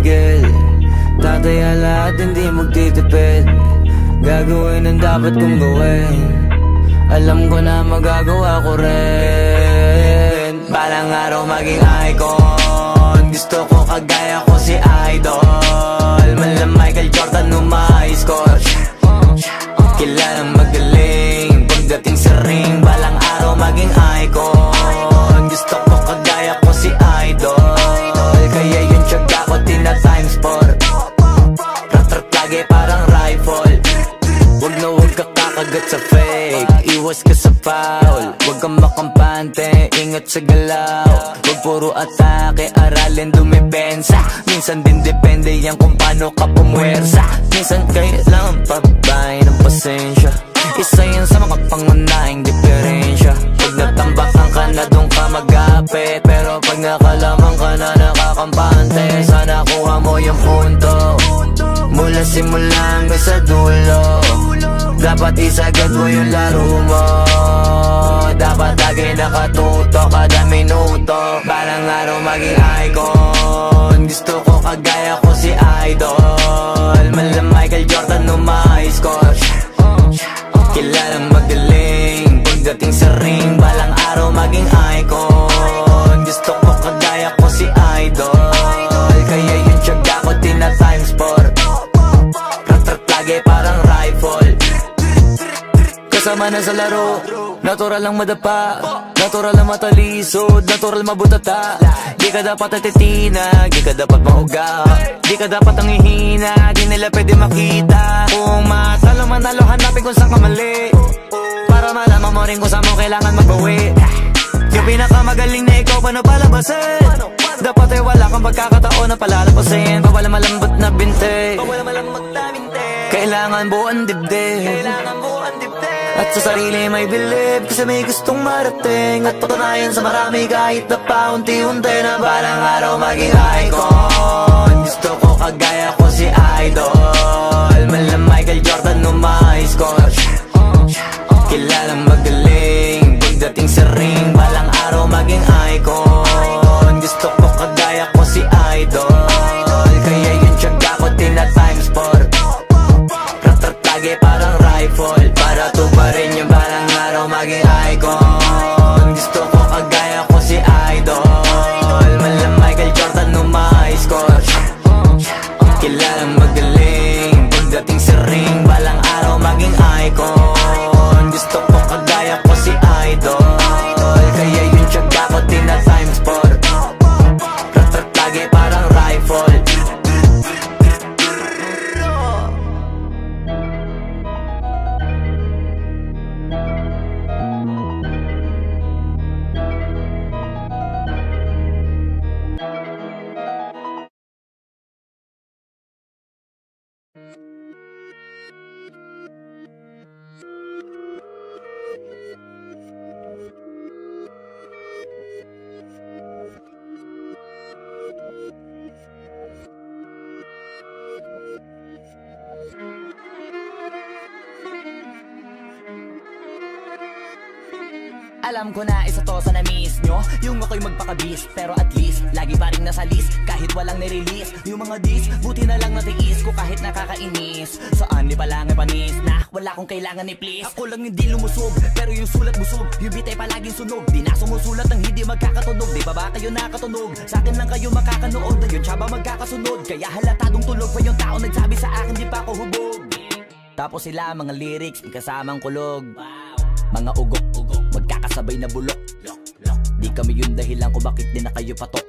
pipigil. Tataya lahat, hindi magtitipid. Gagawin ang dapat kong gawin. Alam ko na magagawa ko rin. Balang araw maging icon. Gusto ko kagaya ko si Idol. Mala Michael Jordan score. Kilalang magaling pagdating sa ring. Balang araw maging icon. Gusto ko kagaya ko si Idol. Kaya yung tiyaga ko tina times 4. Rat-rat lagi parang rifle. Wag na wag ka kakagat sa fake. Iwas ka sa foul. Wag kang makampante, ingat sa galaw. Wag puro atake, aralin dumipensa. Minsan din depende yan kung paano ka pumwersa. Minsan kailangan pabay ng pasensya. Isa yan sa mga pangunahing diferensya. Pag natambakan ka na doon ka mag-apit. Pero pag nakalaman ka na nakakampante, sana kuha mo yung punto. Mula simula hanggang sa dulo. Dapat isagad mo yung laro mo. Dapat lagi nakatuto kada minuto. Balang araw maging icon. Gusto ko kagaya ko si Idol. Mala Michael Jordan score. Kilalang magaling pagdating sa ring. Balang araw maging icon. Gusto ko kagaya ko si Idol. Kaya yung tiyaga ko tina times 4. Rat-rat lagi parang rifle. Kasama na sa laro, natural lang madapa, natural lang matalisod, natural mabutata. Di ka dapat atitina, di ka dapat mauga, di ka dapat ang ihina, di nila pwede makita. Kung matalo manalo, hanapin kung saan ka mali, para malaman mo rin kung saan mo kailangan magbawi. Yung pinakamagaling na ikaw, paano palabasin? Dapat ay wala kang pagkakataon na palalapasin. Bawala malambot na binte, kailangan buuan dibdib. At sa sarili may believe, kasi may gustong marating. At patunayan sa marami kahit na paunti-unti, na balang araw maging icon. Gusto ko kagaya ko si Idol. Mala Michael Jordan score. Kilalang magaling pagdating sa ring. Balang araw maging icon. Gusto ko kagaya ko si Idol. Kaya yung tiyaga ko tina times 4. Rat-rat lagi parang rifle. Para tuparin yung balang araw maging icon. Gusto ko kagaya ko si Idol. Mala Michael Jordan score. Kilalang magaling pagdating sa ring. Balang araw maging icon. Gusto ko kagaya ko si Idol. Kaya yung tiyaga ko tina times 4. Rat-rat lagi parang rifle. Alam ko na isa to sa na-miss nyo, yung ako'y magpakabis. Pero at least, lagi pa rin nasa list, kahit walang nirelease. Yung mga dis, buti na lang natiis ko kahit nakakainis. Saan di pa lang ay panis na, wala kong kailangan ni please. Ako lang hindi lumusog, pero yung sulat busog. Yung bitay palaging sunog, di na sumusulat ng hindi magkakatunog. Di ba kayo nakatunog? Sa akin lang kayo makakanood, yun siya ba magkakasunod? Kaya halatadong tulog pa yung tao nagsabi sa akin di pa ako hubog. Tapos sila mga lyrics, kasamang kulog. Mga ugok-ugok, magkakasabay na bulok. Di kami yung dahilan kung bakit di na kayo patok.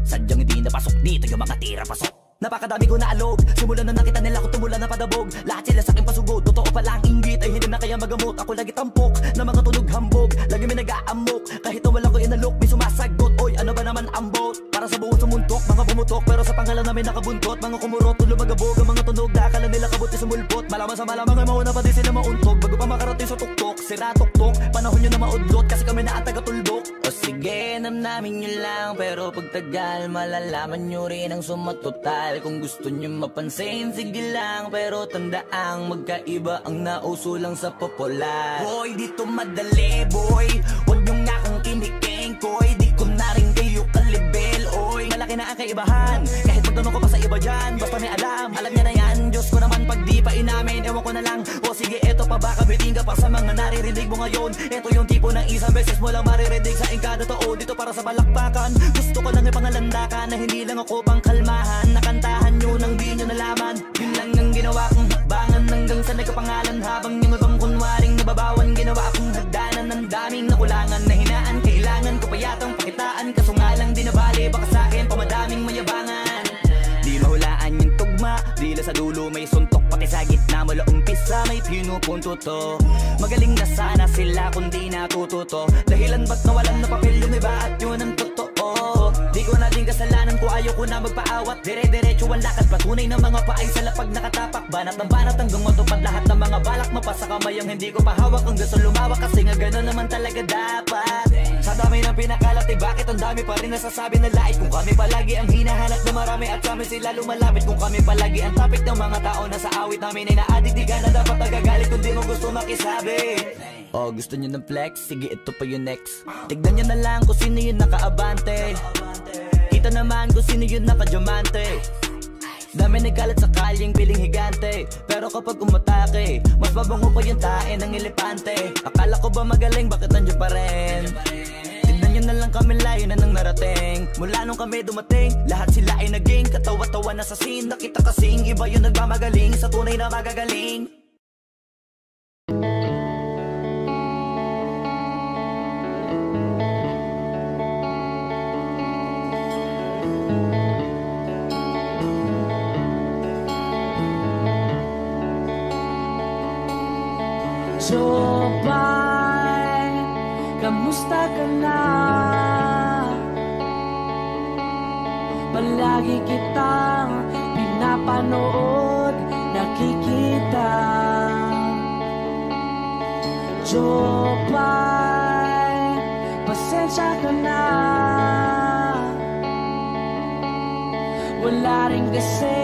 Sadyang hindi napasok dito yung mga tira pasok. Napakadami ko na alog, simulan na nakita nila ko tumula na padabog. Lahat sila sa akin pasugod, totoo pala ang inggit ay hindi na kaya magamot. Ako lagi tampok, na mga tunog hambog. Lagi may nag-aamok, kahit na wala ko inalok. May sumasagot, oy ano ba naman ang bot? Para sa buong sumuntok, mga bumutok. Pero sa pangalan namin nakabuntot, mga kumurot, tulo magabog. Ang mga tunog, akala nila kabuti sumulpot. Malaman sa malamang ay mauna pa din sila mauntog. Bago pa makarating sa tuktok, sira tuktok. Panahon nyo na maudlot, kasi kami na taga-tulbok. O sige, namnamin nyo lang, pero pagtagal malalaman nyo rin ang sumatotal. Kung gusto nyo mapansin, sige lang, pero tandaang magkaiba ang nauso lang sa popular. Boy, dito madali, boy, huwag nyo nga kong kiniking, koy. Di ko na rin kayo kalibel, oy. Malaki na ang kaibahan, kahit Magtanong ko pa sa iba dyan, basta may alam niya na yan, Diyos ko naman pag di pa inamin. Ewan ko na lang, o sige eto pa baka biting ka pa sa mga naririnig mo ngayon. Eto yung tipo ng isang beses mo lang maririnig sa engkada totoo. Dito para sa balakbakan, gusto ko lang ipangalandakan na hindi lang ako pang kalmahan. Nakantahan nyo nang di nyo nalaman, yun lang ang ginawa kong hakbangan. Hanggang sa nagkapangalan habang yung ibang kunwaring nababawan. Ginawa akong hagdanan ng daming nakulangan na hinaan. Kailangan ko pa yatang pakitaan, kaso nga lang di nabali. Baka sa'kin pamadaming mayabangan. Di mahulaan yung tugma, dila sa dulo may suntok. Pati sa gitna mula umpisa may pinupunto to. Magaling na sana sila kung di natututo. Dahilan ba't nawalan na papel yung iba at yun ang totoo. Di ko na din kasalanan ko, ayaw ko na magpaawat. Dire-diretso ang lakad, patunay ng mga paay sa lapag nakatapak. Banat ng banat hanggang matupad lahat ng mga balak. Mapasa kamay ang hindi ko pahawak, ang gusto lumawak. Kasi nga gano'n naman talaga dapat. Sa dami ng pinakalat, eh bakit ang dami pa rin nasasabi na lait? Kung kami palagi ang hinahanap na marami at sa amin sila lumalapit. Kung kami palagi ang topic ng mga tao na sa awit namin ay na-addict, di ka na dapat nagagalit kung di mo gusto makisabi. Oh, gusto nyo ng flex? Sige, ito pa yung next. Tignan nyo na lang kung sino yung nakaabante. Kita naman kung sino yung nakadiamante. Dami nagkalat sa kalyeng piling higante, pero kapag umatake, mas mabango pa yung tae ng elepante. Akala ko ba magaling, bakit nandiyan pa rin? Tignan nyo na lang kami, layo na nang narating. Mula nung kami dumating, lahat sila ay naging katawa-tawa na sa scene. Nakita kasing iba yung nagmamagaling sa tunay na magagaling. Jopay, kamusta ka na? Palagi kitang pinapanood, nakikita. Jopay, pasensya ka na. Wala rin kasi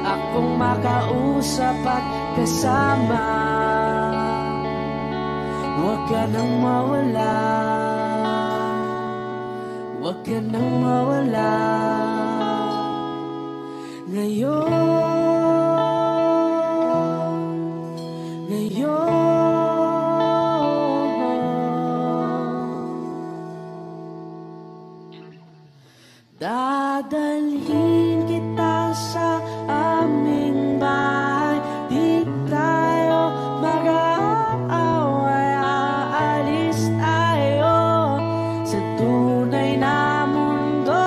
akong makausap at kasama. Huwag ka nang mawala, huwag ka nang mawala. Dadalhin kita sa aming bahay, di tayo mag-aaway, aalis tayo sa tunay na mundo.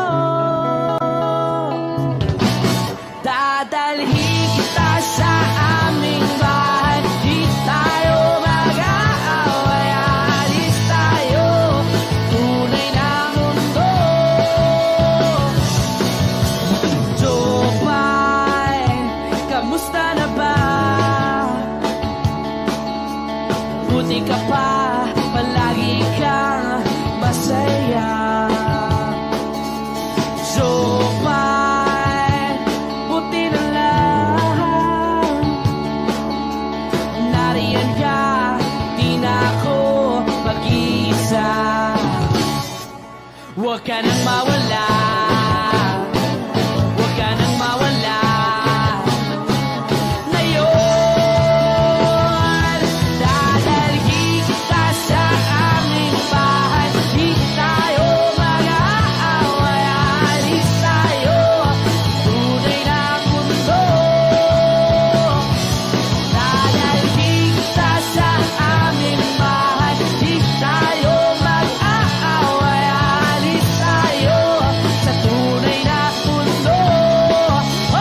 Dadalhin kita sa aming bahay, di tayo mag-aaway, aalis tayo tunay na mundo. Jopay, kamusta na ba? Buti ka pa, palagi kang masaya. Jopay, buti na lang nariyan ka, di na ako mag-iisa. Huwag ka nang mawala, huwag ka nang mawala. Ngayon, dadalhin kita sa aming bahay, di tayo mag-aaway, aalis tayo tunay na mundo. Dadalhin kita sa aming bahay, di tayo mag-aaway, aalis tayo sa tunay na mundo. Oh, oh.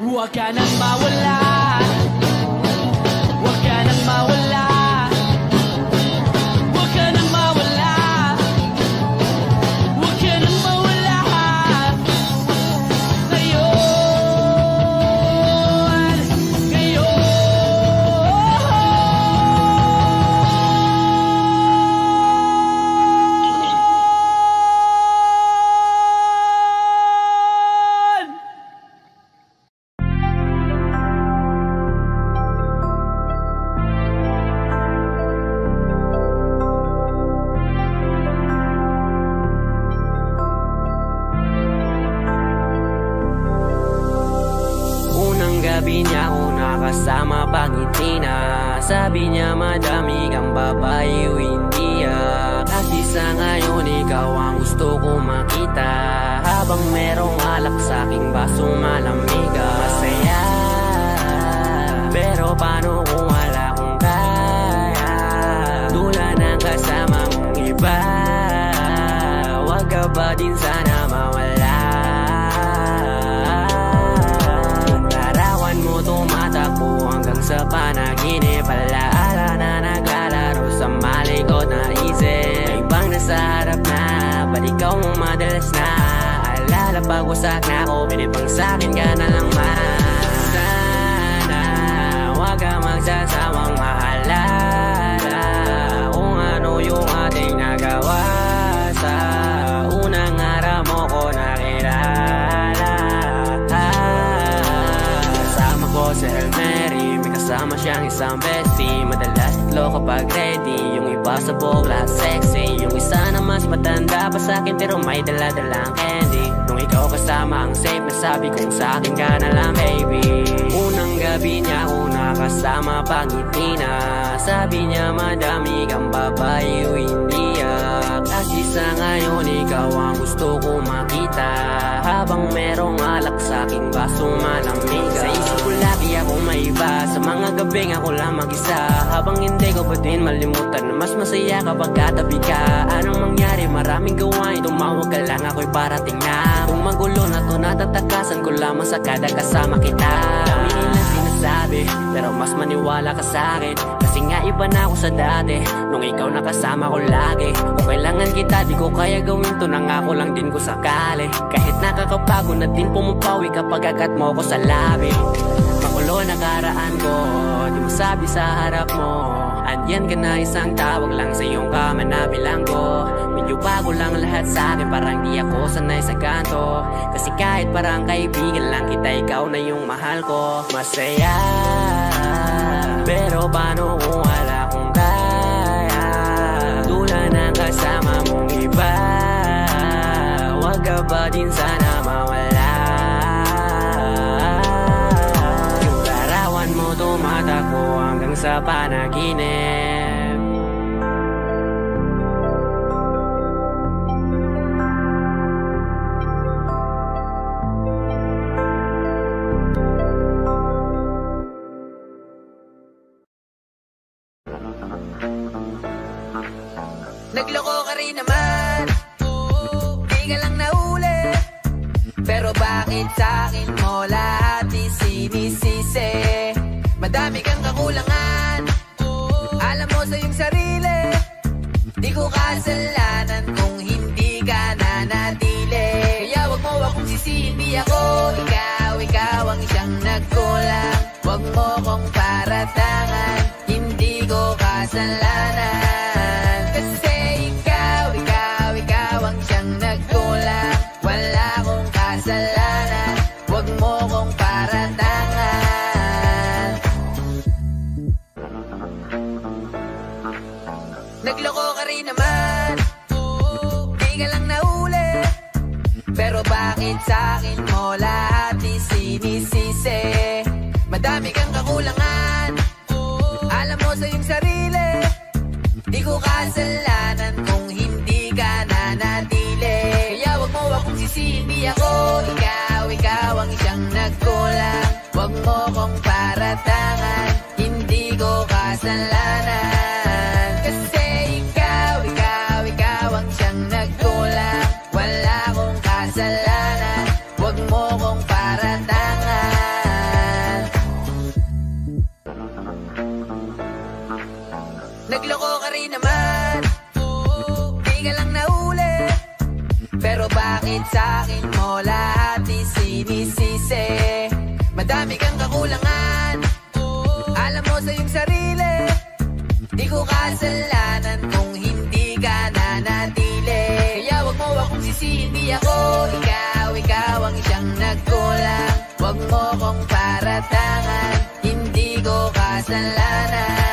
Huwag ka nang mawala, huwag ka nang mawala, huwag ka nang mawala, huwag ka nang mawala. Ngayon, ngayon. Unang gabi niya ako nakasama pangiti na. Sabi niya madami kang babae o hindi kasi sa ngayon ikaw ang gusto ko makita. Habang merong alak sa aking basong malamig masaya. Pero paano kung wala kong kaya? Tula ng kasama mong iba. Wag ka ba din sana mawala? Larawan mo tumatakbo hanggang sa panaginip. Alaala na naglalaro sa malikot na isip. May ibang nasa harap na ba't ikaw mong madalas na? Alala pag wasak na ako, pinipang sa'kin ka na lang man. Sana wag ka magsasawang maalala kung ano yung ating nagawa. Sa unang araw mo ko nakilala. Kasama ko si El Mary, may kasama siyang isang bestie. Madalas tatlo kapag ready, yung iba sa bogla sexy. Yung isa na mas matanda pa sa'kin pero may dala-dalang candy. Nung ikaw kasama ang safe, nasabi kong sa'kin ka na lang baby. Unang gabi niya ako nakasama pangiti na. Sabi niya madami kang babae o hindi kasi sa ngayon ikaw ang gusto ko makita. Habang merong alak sa aking basong malamig. Sa isip ko lagi ako may iba. Sa mga gabing ako lang mag-isa. Habang hindi ko pa din malimutan na mas masaya kapag katabi ka. Anong mangyari? Maraming gawain. Tumawag ka lang ako'y parating na. Kung magulo na to natatakasan ko lamang sa kada kasama kita. Dami nilang sinasabi pero mas maniwala ka sa akin. Kasi nga iba na ako sa dati nung ikaw nakasama ko lagi. Kung kailangan kita di ko kaya gawin to, nangako lang din ko sakali. Kahit nakakabago na din pumapawi kapag agat mo ko sa labi. Makulo na karaan ko, di mo sabi sa harap mo. Andyan ka na isang tawag lang sa iyong kama na bilanggo. Medyo bago lang lahat sa akin, parang di ako sanay sa kanto. Kasi kahit parang kaibigan lang kita, ikaw na yung mahal ko. Masaya, pero paano kung wala kong kaya? Tula ng kasama mong iba. Wag ka ba din sana mawala? Yung larawan mo tumatakbo hanggang sa panaginip. Nagloko ka rin naman, di ka lang nahuli. Pero bakit sa'kin mo lahat isinisisi? Madami kang kakulangan, alam mo sa iyong sarili. Di ko kasalanan kung hindi ka nanatili. Kaya wag mo akong sisihin, di ako ikaw ang siyang nagkulang. Wag mo kong paratangan, hindi ko kasalanan. Nagloko ka rin naman, di ka lang nahuli. Pero bakit sa'kin mo lahat isinisisi? Madami kang kakulangan, alam mo sa iyong sarili. Di ko kasalanan kung hindi ka nanatili. Kaya wag mo akong sisihin, di ako ikaw ang siyang nagkulang. Wag mo kong paratangan, hindi ko kasalanan. Nagloko ka rin naman, di ka lang nahuli. Pero bakit sa'kin mo lahat isinisisi? Madami kang kakulangan, alam mo sa iyong sarili. Di ko kasalanan kung hindi ka nanatili. Kaya wag mo akong sisihin, di ako ikaw ang siyang nagkulang. Wag mo kong paratangan, hindi ko kasalanan.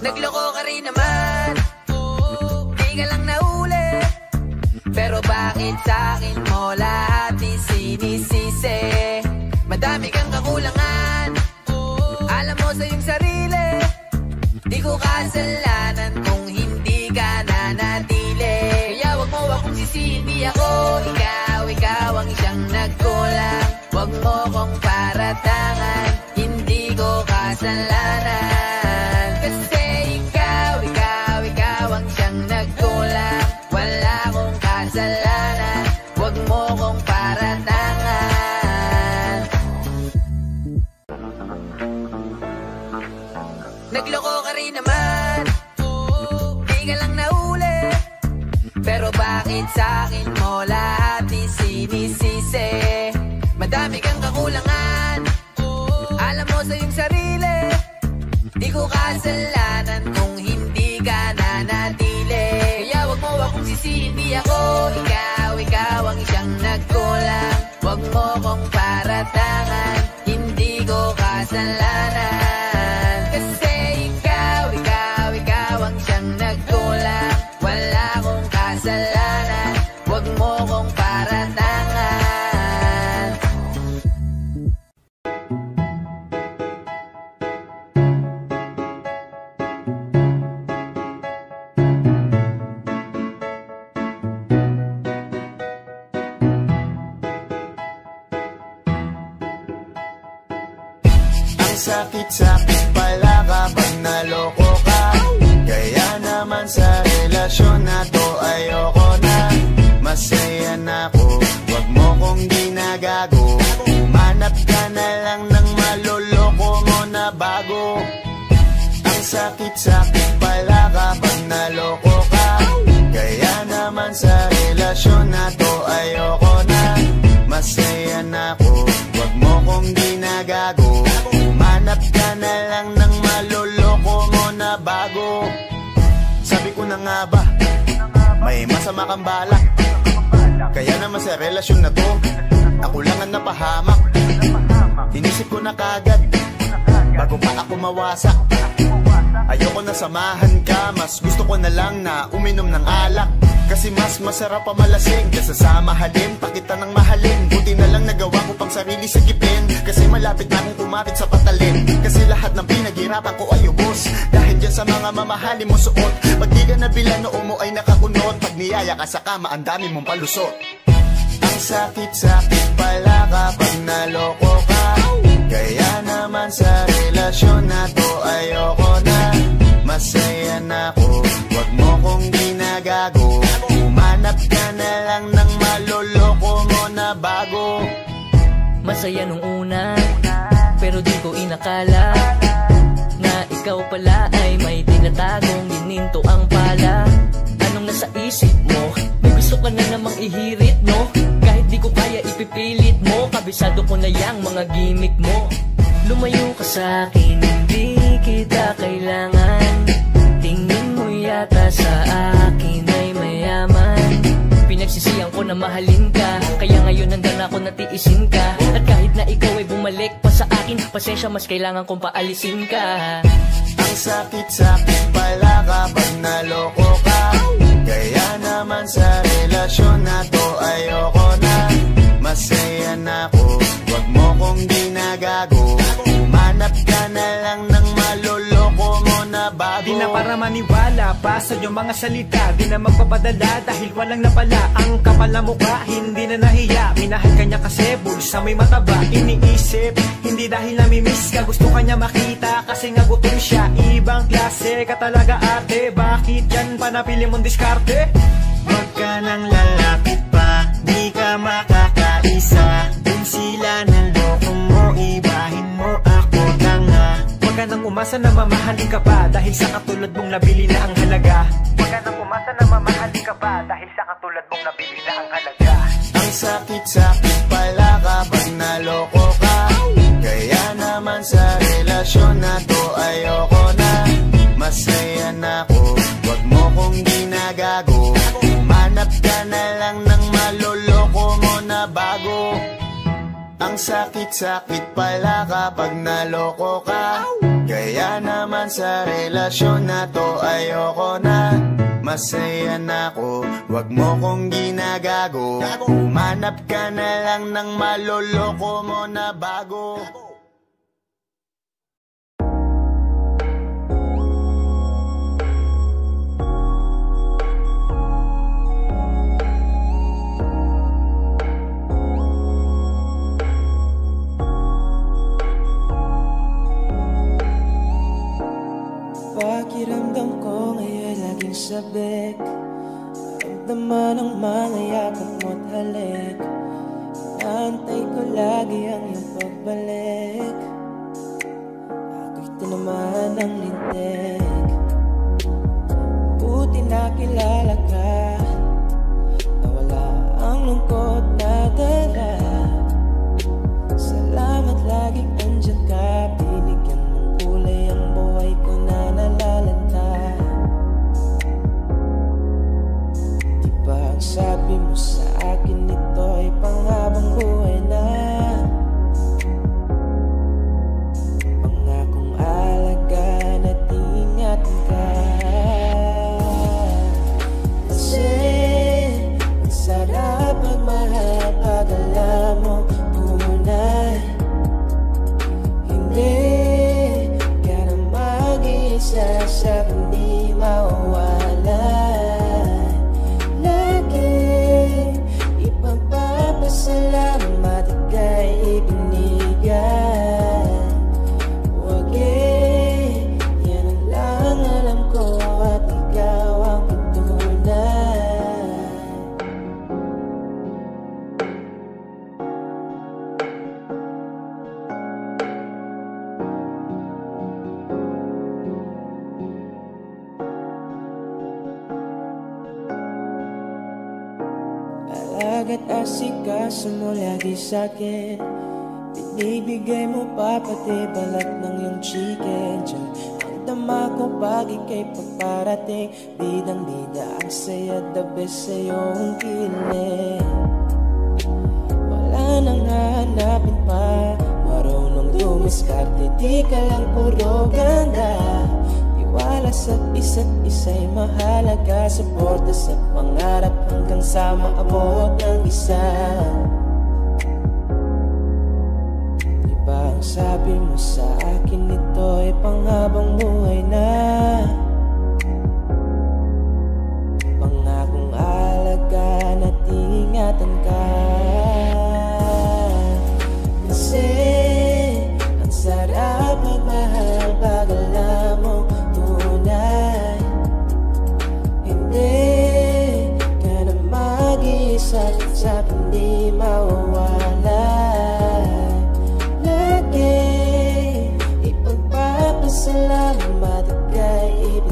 Nagloko ka rin naman, di ka lang nahuli. Pero bakit sa'kin mo lahat isinisisi? Madami kang kakulangan, alam mo sa iyong sarili. Di ko kasalanan kung hindi ka nanatili. Kaya wag mo akong sisihin, di ako ikaw ang siyang nagkulang. Wag mo kong paratangan, hindi ko kasalanan. Kasi ikaw ang siyang nagkulang. Wala akong kasalanan, wag mo kong paratangan. Nagloko ka rin naman, di ka lang nahuli. Pero bakit sa'kin mo lahat isinisisi? Madami kang kakulangan, alam mo sa iyong sarili. Di ko kasalanan kung hindi ka nanatili. Kaya wag mo akong sisihin, di ako ikaw ang siyang nagkulang. Wag mo kong paratangan, hindi ko kasalanan. Kasi ikaw ang siyang nagkulang. Wala akong kasalanan, wag mo kong paratangan. Sakit-sakit pala kapag naloko ka. Kaya naman sa relasyon na to ayoko na. Masaya na ako, wag mo kong ginagago. Manap ka na lang ng maloloko mo na bago. Ang sakit-sakit pala kapag naloko ka. Kaya naman sa relasyon na to ayoko na. Masaya na ako, wag mo kong ginagago. Manap ka na lang ng maloloko mo na bago. Sabi ko na nga ba, may masama kang balak. Kaya naman sa relasyon na to, ako lang ang napahamak. Inisip ko na kagad, bago pa ako mawasak. Ayoko na samahan ka, mas gusto ko na lang na uminom ng alak. Kasi mas masarap pa malasing kaysa sa mahalin, pa kita ng mahalin. Buti na lang nagawa ko pang sarili sa gipin. Kasi malapit na akong kumapit sa patalin. Kasi lahat ng pinaghirapan ko ay ubos dahil dyan sa mga mamahalin mo suot. Pag di ka nabila noo mo ay nakakunot. Pag niyaya ka sa kama ang dami mong palusot. Ang sakit-sakit pala kapag naloko ka. Kaya naman sa relasyon na to ayoko na. Masaya na ako, wag mo kong ginagago. Umanap ka na lang ng maloloko mo na bago. Masaya nung una, pero di ko inakala na ikaw pala ay may tinatagong gininto ang pala. Anong nasa isip mo? May gusto ka na namang ihirit, no? Kahit di ko kaya ipipilit mo, kabisado ko na yang mga gimmick mo. Lumayo ka sa'kin, hindi kita kailangan. Tingin mo yata sa akin ay mayaman. Pinagsisihan ko na mahalin ka, kaya ngayon hanggang ako natiisin ka. At kahit na ikaw ay bumalik pa sa akin, pasensya mas kailangan kong paalisin ka. Ang sakit-sakit pala kapag naloko ka. Kaya naman sa relasyon na to ayoko na. Masaya na ako, wag mo kong ginagago. Manap ka na lang ng maloloko mo na bago. Di na para maniwala pa sa iyong mga salita. Di na magpapadala dahil walang napala. Ang kapal na mukha, hindi na nahiya. Minahal ka niya kasi bulsa may mataba. Iniisip, hindi dahil namimiss ka. Gusto ka niya makita kasi nga gutom siya. Ibang klase ka talaga ate. Bakit yan pa napili mong diskarte? Wag ka nang lalapit pa, di ka makakaisa. Kung sila ng loko mo, ibahin mo ako tanga. Huwag ka nang umasa na mamahalin ka pa dahil sa katulad mong nabili na ang halaga. Huwag ka nang umasa na mamahalin ka pa dahil sa katulad mong nabili na ang halaga. Ang sakit-sakit pala kapag naloko ka. Kaya naman sa relasyon na to ayoko na. Masaya na ako, wag mo kong ginagago. Umanap ka na lang ng maloloko mo na bago. Ang sakit-sakit pala kapag naloko ka. Kaya Kaya naman sa relasyon na to ayoko na. Masaya na ako, wag mo kong ginagago. Umanap ka na lang ng maloloko mo na bago. Pakiramdam ko ngayon laging sabik. Ramdaman ang mga yakap mo't halik. Naantay ko lagi ang iyong pagbalik. Ako'y tinamaan ng lintik. Buti nakilala ka. Nawala ang lungkot na dala. Salamat laging andyan ka. Binigyan mong kulay ang buhay ko na nalalanta. Di ba ang sabi mo sa akin ito'y panghabang buhay na? Pangakong alagaan at ingatan ka. Kasi ang sarap magmahal pag alam mo tunay. Hindi ka na mag-iisa sa hindi mawawala. Lagi ipagpapasalamat ika'y ibinigay. Huwag yan ang lang alam ko at ikaw ang tunay. Alaga't asikaso mo lagi sa'kin. Binibigay mo pa pati balat ng iyong chicken. Diyan ang dama ko pag ika'y pagparating. Bidang-bida ang saya, the best sa iyong kilig. Wala nang hahanapin pa. Marunong dumiskarte, di ka lang puro ganda. Tiwala sa't isa't isa'y mahalaga. Suporta sa pangarap hanggang sa maabot ng isa. Diba ang sabi mo sa akin ito'y panghabang buhay na? Pangakong alagaan at ingatan ka. Kasi ang sarap magmahal pag alam mo tunay. Hindi ka na mag-iisa sa hindi mawawala. Lagi ipagpapasalamat ika'y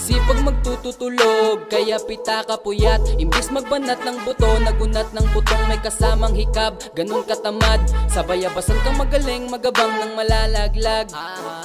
Sipag magtututulog, kaya pita ka puyat. Imbis magbanat ng buto, nagunat ng putong may kasamang hikab. Ganun katamad, sabayabasan kang magaling, magabang ng malalaglag.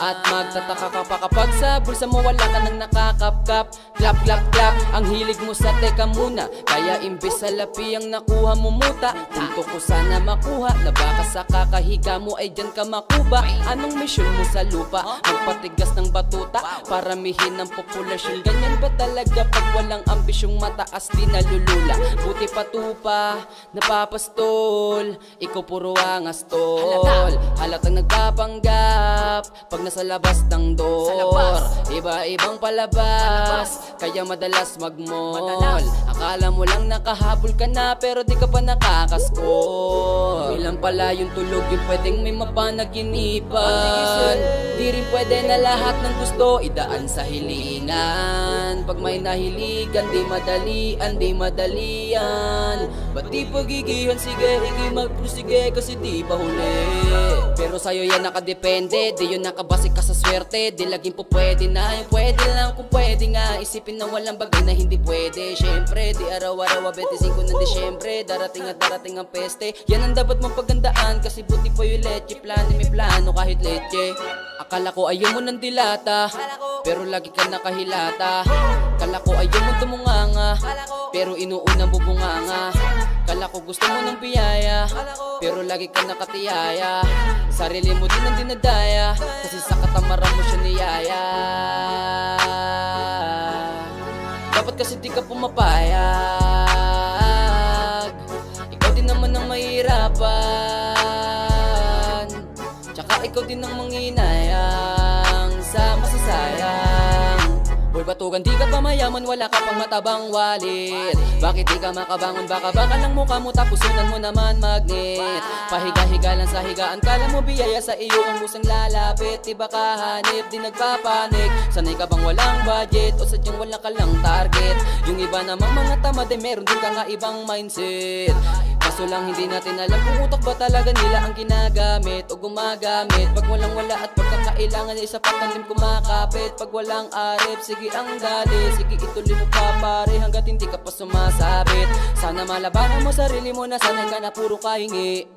At magtataka ka pa kapag sa bulsa mo wala ka nang nakakapkap. Clap, clap, clap, ang hilig mo sa teka muna. Kaya imbis sa lapi ang nakuha mo muta. Punto ko sana makuha, na baka sa kakahiga mo ay dyan ka makuba. Anong mission mo sa lupa? Magpatigas ng batuta, paramihin ang populasyon. Ganyan ba talaga pag walang ambisyong mataas di nalulula? Buti patupa, napapastol, ikaw puro angas tol. Halatang nagpapanggap pag nasa labas ng door. Iba-ibang palabas, kaya madalas magmall. Akala mo lang nakahabol ka na pero di ka pa nakakaskol. Ilan pala yung tulog yung pwedeng may mapanaginipan. Di rin pwede na lahat ng gusto idaan sa hilingan. Pag may nahiligan, di madalian, di madalian. Ba't di pagigihan, sige, higi magprusige kasi di pa huli. Pero sa'yo yan nakadepende, di yun nakabase ka sa swerte. Di laging po pwede na, yung pwede lang kung pwede nga. Isipin na walang bagay na hindi pwede. Syempre, di araw-araw 25 ng Disyembre. Darating at darating ang peste. Yan ang dapat mong pagandaan, kasi buti pa yung leche. Plano may plano kahit leche. Akala ko ayaw mo ng dilata, pero lagi ka nakahilata. Kala ko ayaw mo tumunganga, pero inuunang bubunganga. Kala ko gusto mo ng biyaya, pero lagi ka nakatiyaya. Sarili mo din ang dinadaya, kasi sa katamaran mo siya niyaya. Dapat kasi di ka pumapayag, ikaw din naman ang mahirapan. Tsaka ikaw din ang manginayang sa masasayang. Boy batugan, di ka pa mayaman, wala ka pang matabang wallet. Bakit di ka makabangon, baka lang mukha mo tapos sunan mo naman magnet. Pahiga-higa lang sa higaan, kala mo biyaya sa iyo ang musang lalapit. Di ba kahanip, di nagpapanik. Sanay ka bang walang budget o sadyang wala ka lang target? Yung iba namang mga tamad ay meron din kakaibang mindset. Kaso lang hindi natin alam kung utak ba talaga nila ang ginagamit o gumagamit. Pag walang wala at pagkakailangan ay sapat ng lim kumakapit. Pag walang arip, sige ang dali, sige ituloy mo pa pare hanggat hindi ka pa sumasabit. Sana malabanan mo sarili mo na sanay ka na puro kahingi.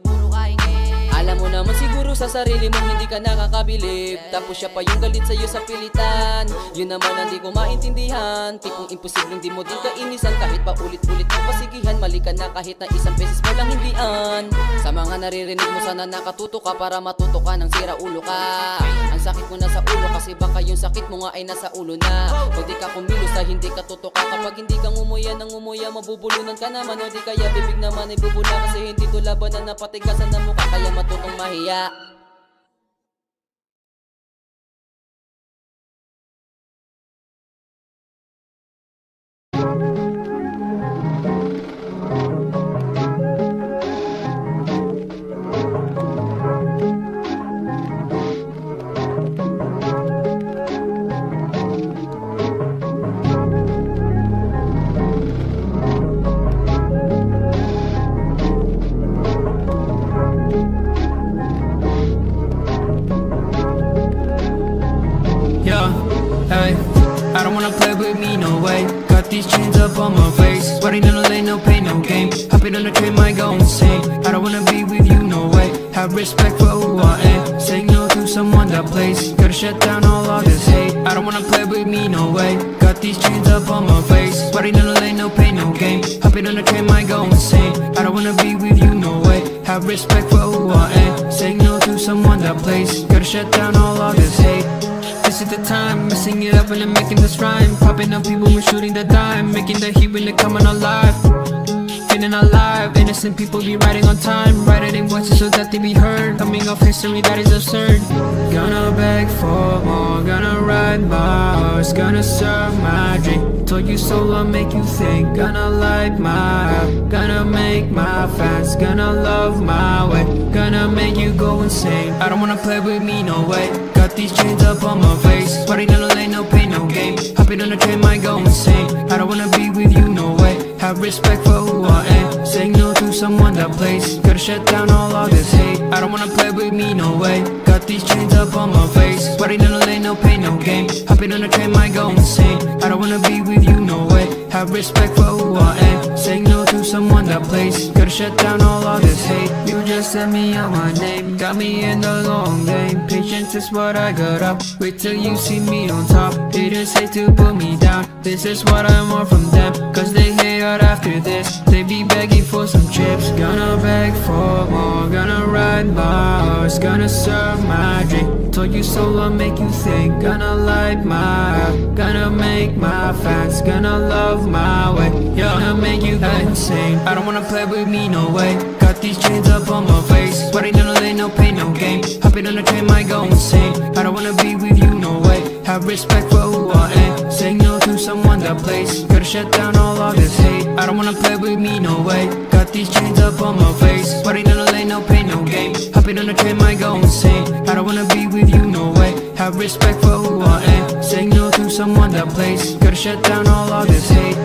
Alam mo naman siguro sa sarili mong hindi ka nakakabilib. Tapos siya pa yung galit sa'yo sa pilitan. Yun naman ang di ko maintindihan. Tipong imposibleng di mo din kainisan. Kahit pa ulit-ulit mo pasigihan, mali ka na kahit na isang beses mo lang hindian. Sa mga naririnig mo sana nakatuto ka para matuto ka ng sira ulo ka. Ang sakit mo na sa ulo kasi baka yung sakit mo nga ay nasa ulo na. Pag di ka kumilos na hindi ka tutok ka. Kapag hindi ka ngumuya ng ngumuya, mabubulunan ka naman. O di kaya bibig naman ay bubula kasi hindi to labanan na patigasan ng mukha. Kaya matutong mahiya. I don't wanna play with me, no way. Got these chains up on my face, sweating in the lane, no pain, no game. Hopping on the train, might go insane. I don't wanna be with you, no way. Have respect for who I am. Saying no to someone that plays. Gotta shut down all of this hate. I don't wanna play with me, no way. Got these chains up on my face, sweating in the lane, no pain, no game. Hopping on the train, might go insane. I don't wanna be with you, no way. Have respect for who I am. Saying no to someone that plays. Gotta shut down all of this hate. This is the time, messing it up and I'm making this rhyme. Popping up people, we're shooting the dime. Making the heat when they coming alive. Feeling alive, innocent people be riding on time. Writing in voices so that they be heard. Coming off history that is absurd. Gonna beg for more, gonna ride my horse. Gonna serve my drink, told you so I'll make you think. Gonna light my up, gonna make my fans. Gonna love my way, gonna make you go insane. I don't wanna play with me, no way. Got these chains up on my face, party in the lane, no pain, no game. Hopping on the train, might go insane. I don't wanna be with you, no way. Have respect for who I am. Saying no to someone that plays. Gotta shut down all this hate. I don't wanna play with me, no way. Got these chains up on my face. Sweating in the lane, no pain, no game. Hopping on a train, might go insane. I don't wanna be with you, no way. Have respect for who I am. Saying no to someone that plays. Gotta shut down all this hate. You just sent me out my name. Got me in the long game. Patience is what I got up. Wait till you see me on top. Haters hate to put me down. This is what I want from them. Cause they hate out after this. They be begging for some chips. Gonna beg for more. Gonna ride my horse. Gonna serve my drink. Told you so, I'll make you think. Gonna light my up. Gonna make my fans. Gonna love my way. Gonna make you go insane. I don't wanna play with me, no way. Got these chains up on my face. Sweating in the lane, no pain, no game. Hopping on a train, might go insane. I don't wanna be with you, no way. Have respect for who I am. Saying no to someone that plays. Gotta shut down all this hate. I don't wanna play with me, no way. Got these chains up on my face. Sweating in the lane, no pain, no game. Hopping on a train, might go insane. I don't wanna be with you, no way. Have respect for who I am. Saying no to someone that plays. Gotta shut down all this hate.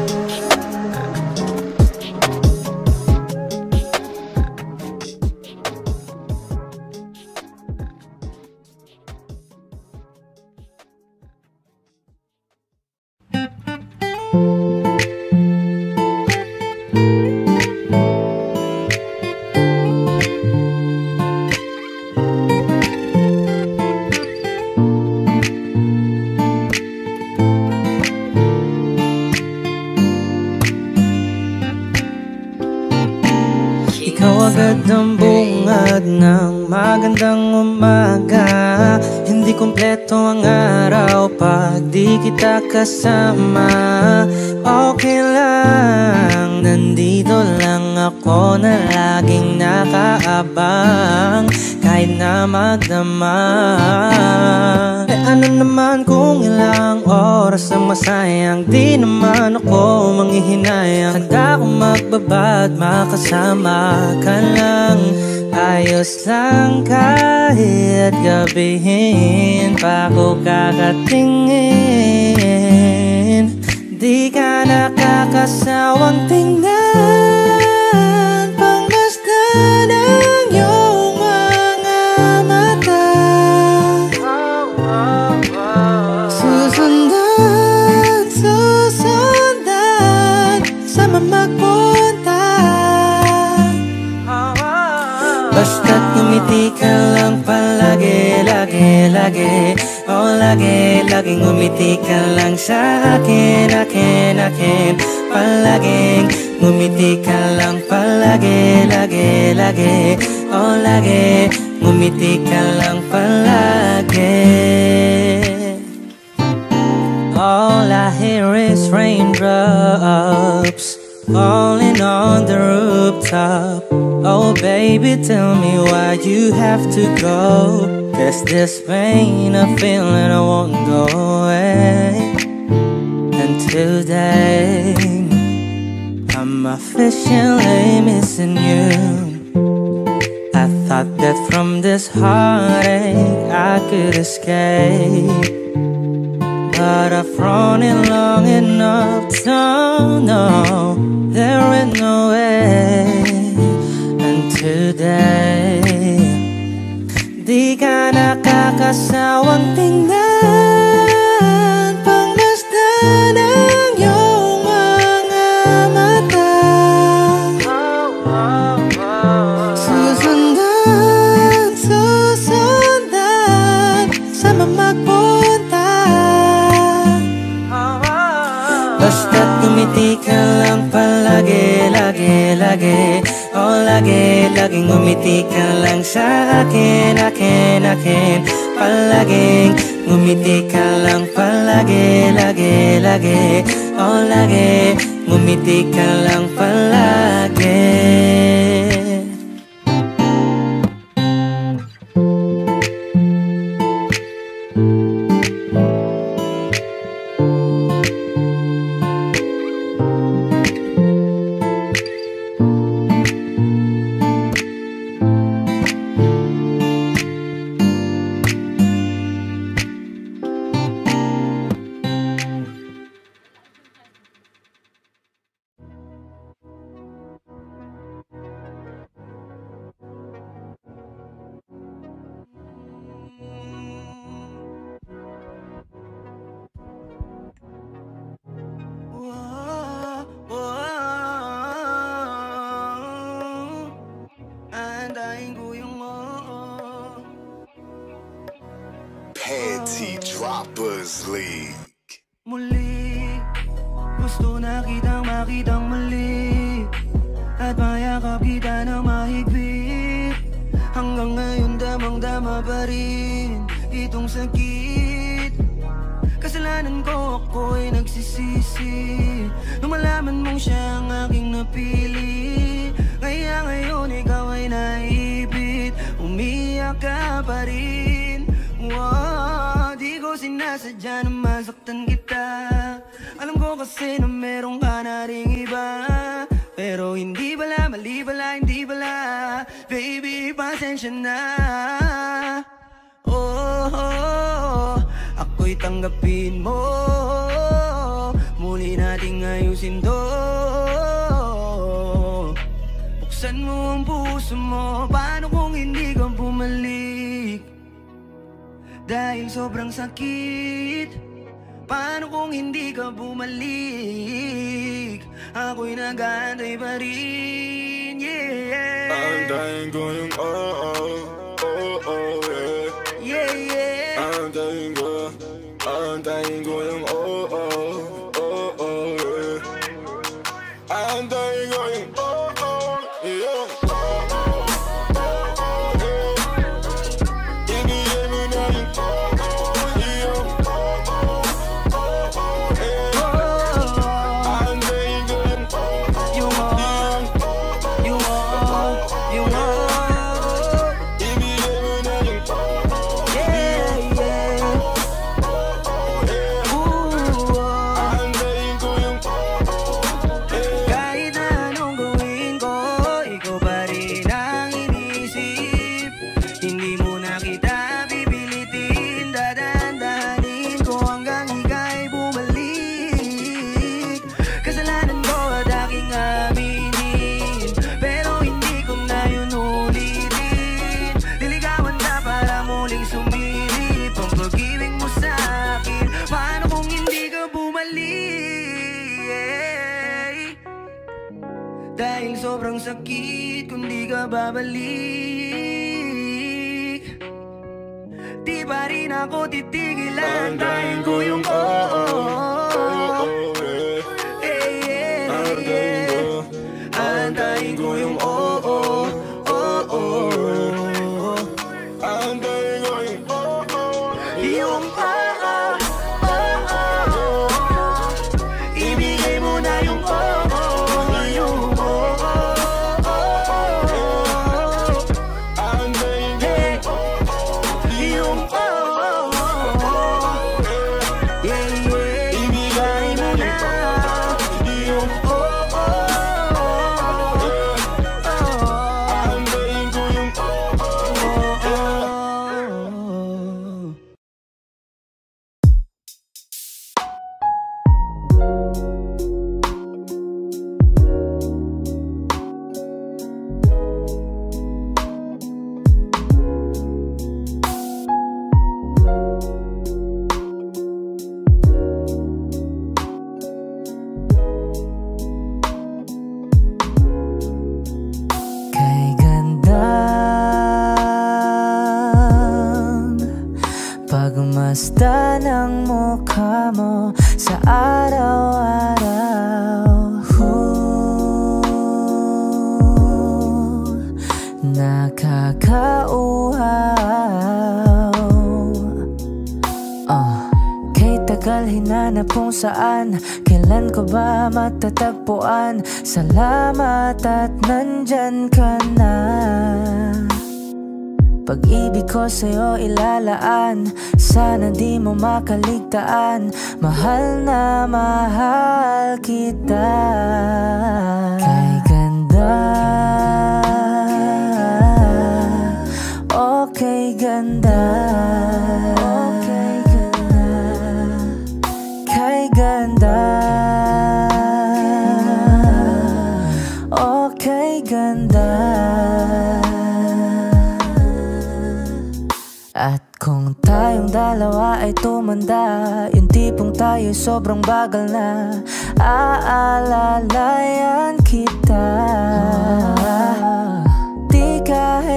Agad ang bungad ng magandang umaga. Hindi kumpleto ang araw pag di kita kasama. Okay lang, nandito lang ako na laging nakaabang. Kahit na magdama. Ano naman kung ilang oras ang masayang. Di naman ako manghihinayang. Handa akong magbabad, makasama ka lang. Ayos lang kahit gabihin pa ako kakatingin. Di ka nakakasawang tingnan. Pangmasdan ang iyong mga mata. Susundan, susundan sa mamagpunta. Basta't ngumiti ka lang palagi, lagi, lagi. Oh, lagi, laging ngumiti ka lang sa akin, akin, akin. Palaging ngumiti ka lang palagi, lagi, lagi. Oh, lagi, ngumiti ka lang palagi. All I hear is raindrops falling on the rooftop. Oh baby, tell me why you have to go. There's this pain, a feeling I won't go away. And today I'm officially missing you. I thought that from this heartache I could escape, but I've run it long enough to know there ain't no way. And today, di ka nakakasawang tingnan. Pangmasdan ang iyong mga mata. Susundan, susundan sa mamagpunta. Basta't ngumiti ka lang palagi, lagi, lagi. Oh, lagi, laging ngumiti ka lang sa akin, akin, akin. Palaging ngumiti ka lang palagi, lagi, lagi. Oh, lagi, ngumiti ka lang palagi. Aantayin ko yung Panty Droppers League. Muli, gusto na kitang makitang muli, at mayakap kita ng mahigpit. Hanggang ngayon damang-dama pa rin itong sakit. Kasalanan ko, ako'y nagsisisi nung malaman mong siya ang aking napili. Kaya ngayon ikaw ay naipit, umiyak ka pa rin. Wow, di ko sinasadya na masaktan kita. Alam ko kasi na meron ka na ring iba, pero hindi pala, mali pala, hindi pala. Baby, pasensya na. Ako'y tanggapin mo, muli nating ayusin to. Buksan mo ang puso mo, paano kung hindi ka bumalik? Dahil sobrang sakit, paano kung hindi ka bumalik? Ako'y nag-aantay pa rin, yeah. Aantayin ko yung yeah. Yeah, yeah. Aantayin ko yung yeah. Aantayin ko yung yeah. Ibigay mo na yung aantayin ko yung ibigay mo na yung aantayin ko yung kahit na anong gawin ko, ikaw pa rin ang inisip. Hindi mo na kita pipilitin, dadandanin ko hanggang ika'y bumalik. Kasalanan ko at aking aminin, pero hindi ko na yun ulitin. Niligawan na para muling sumilip ang pag-ibig mo sa akin. Paano kung hindi ka bumalik? Dahil sobrang sakit kung di ka babalik. Di pa rin ako titigil, aantayin ko yung aantayin ko yung aantayin ko yung yung ibigay mo na yung yung aantayin ko yung yeah, yeah. ibigay mo na yung aantayin ko yung Kay gandang pagmasdan ng mukha mo sa araw-araw. Nakakauhaw. Kay tagal hinanap kung saan, kailan ko ba matatagpuan? Salamat at nandyan ka na. Pag-ibig ko sa'yo ilalaan, sana di mo makaligtaan. Mahal na mahal kita. Kay ganda, okay ganda, okay ganda. Kay ganda, okay ganda. At kung tayong dalawa ay tumanda, yung tipong tayo sobrang bagal na, aalalayan kita. Di kahit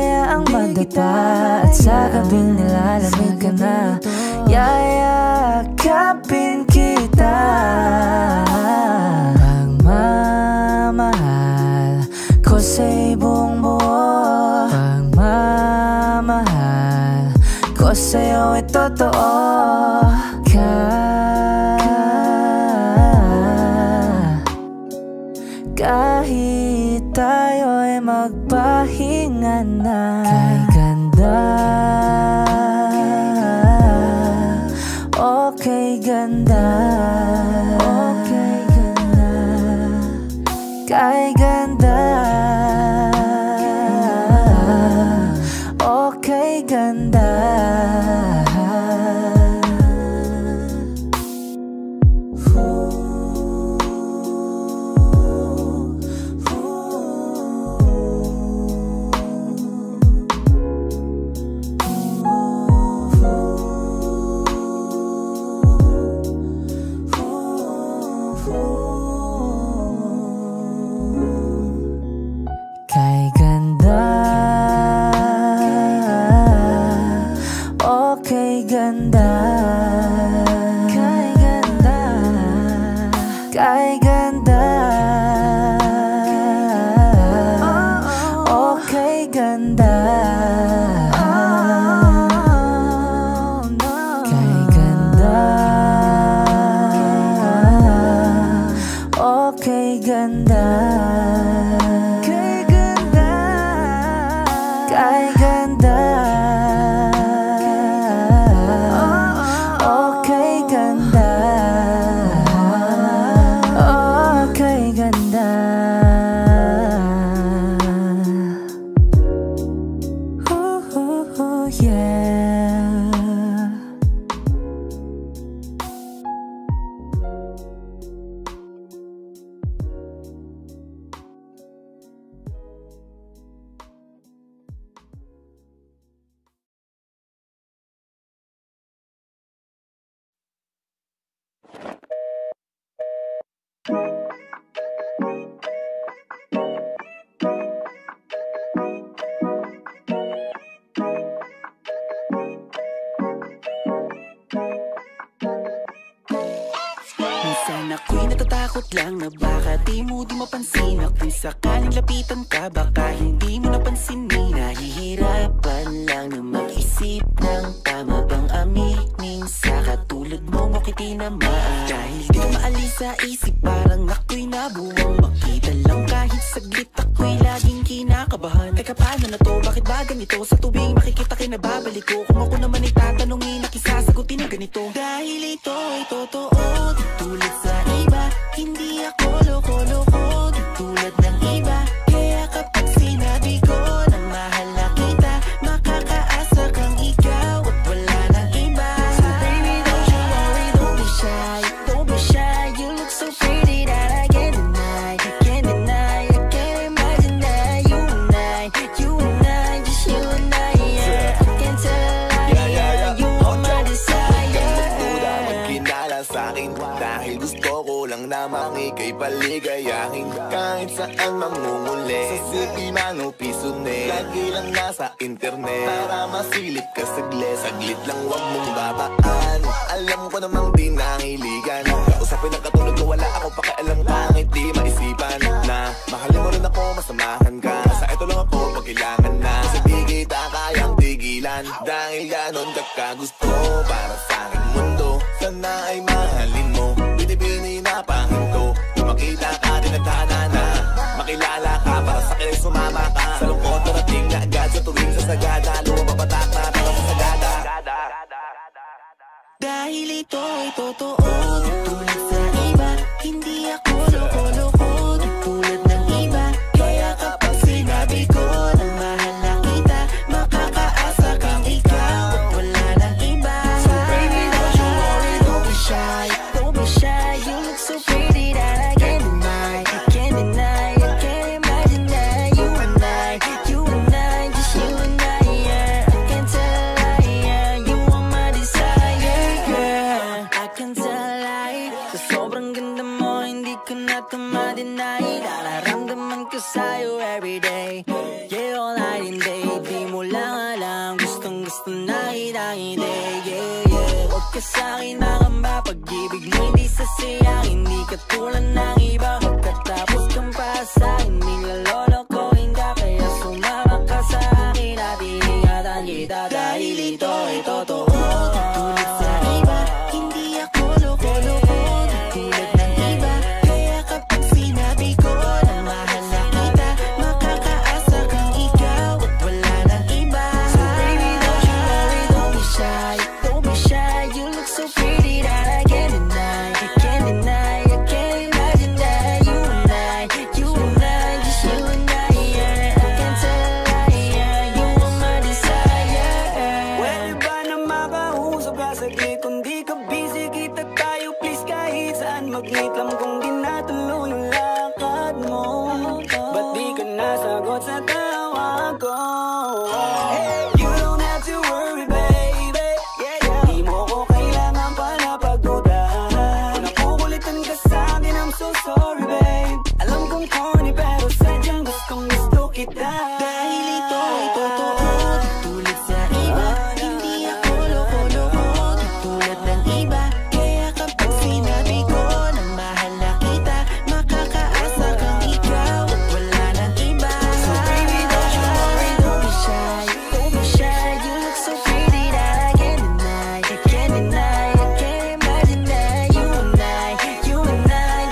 kita at sa gabing nilalamig ka na, yayakapin kita. Pagmamahal ko sa'y buong buo, pagmamahal ko sa'yo ay totoo. Kahit tayo'y magpahinga na, kay ganda, okay ganda, okay ganda, kay ganda, okay ganda. Minsan ako'y natatakot lang na baka di mo mapansin. At kung sakaling lapitan ka, baka hindi mo napansinin. Nahihirapan lang na mag-isip ng tama bang aminin sa katulad mo ako'y tinamaan. Dahil di ko maalis sa isip, parang ako'y nabuwang makita lang kahit saglit. Ako'y laging kinakabahan. Teka, paano na to? Bakit ba ganito? Sa tuwing makikita kinababalik ko. Kung ako naman itatanungin, nakisasagutin ng ganito. Dahil ito ay totoo, tulad sa iba, hindi ako loko-loko tulad ng iba. Kaya kapag sinabi ko na mahal na kita, makakaasa kang ikaw at wala nang iba. So baby, don't you worry, don't be shy, don't be shy. You look so pretty that I can't deny, can't deny. I can't imagine that you and I, just you and I, yeah. I can't tell a lie, you are my desire. Magkinala sa'kin dahil gusto ko lang namang ika'y paligayahin. Kahit saan mangunguli, sa city man o pisone, lagi lang nasa internet para masilip ka saglit. Saglit lang wag mong babaan, alam ko namang di nangiligan. Kausapin ang katulad ko, wala ako pakialam. Pangit di maisipan na mahalin mo rin ako, masamahan ka. Sa ito lang ako pag kailangan na. Sa di kita kayang tigilan, dahil ganon ka gusto para sa aking mundo. Sana ay mahalin mo, binibini na pahinto. Kung makita ka, tinatana na makilala ka, para sa akin ay sumama ka. Sa lungkot narating na agad, sa tuwing sasagada, lumapapatak na para sa sagada. Dahil ito ay totoo, tulad sa iba, hindi ako loko-loko tulad ng iba. Kaya kapag sinabi ko na mahal na kita, makakaasa kang ikaw at wala nang iba. So baby, don't you worry, don't be shy, don't be shy. You look so pretty that I can't deny, can't deny. I can't imagine that you and I, just you and I, yeah. I can't tell a lie, yeah. You are my desire, yeah. I can't tell a lie. gusto na kita hindi, yeah, yeah. Huwag ka sa'kin nakamba, pag-ibig mo hindi sasayang. Hindi ka tulad ng iba, pagkatapos kang para sa'kin. Nilalolokohin ka, kaya sumama ka sa'kin. At iingatan kita dahil ito ay totoo. Tulad sa iba, hindi ako loko-loko. Tulad ng iba, kaya kapag sinabi ko na mahal na kita, makakaasa kang ikaw at wala nang iba. So baby, don't you worry, don't be shy. Don't be shy, you look so pretty that I can't deny. I can't deny, I can't imagine that you and I, just you and I, yeah. I can't tell a lie, yeah. You are my desire. Pwede ba na makausap ka saglit? Kung di ka busy, kita tayo please kahit saan mag-meet. Alam kong di natuloy yung lakad mo. Ba't di ka nasagot sa tawag ko? You don't have to worry, baby. Di mo ko kailangan pa na pagdudahan. Nakukulitan ka sa'kin, I'm so sorry, babe. Alam kong corny pero sadyang gustong gusto kita. Dahil ito ay totoo. Tulad sa iba, hindi ako loko-loko. Tulad ng iba, kaya kapag sinabi ko na mahal na kita, makakaasa kang ikaw at wala nang iba. So baby, don't you worry, don't be shy. Don't be shy, you look so pretty that I can't deny. I can't deny, I can't imagine that you and I,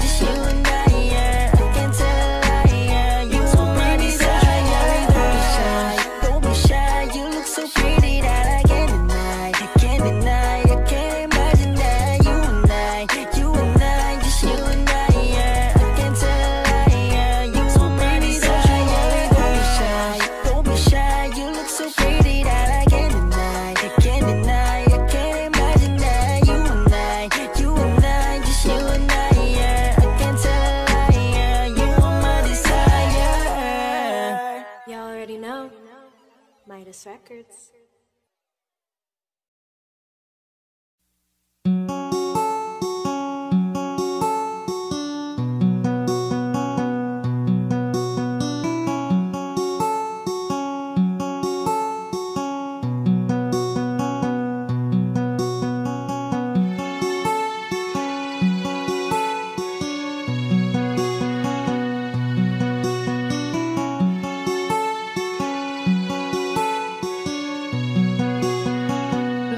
just you and I, yeah. I can't tell a lie, yeah. You are my desire. Don't be shy, don't be shy, you look so pretty that I can't deny. I can't deny, I can't imagine that you and I, just you and I, yeah. I can't tell a lie, yeah. You are my desire. Don't be shy, don't be shy, you look so pretty that I can't deny. I can't deny, I can't imagine that you and I, just you and I, yeah. I can't tell a lie, yeah. You are my desire. You already know. Midas Records.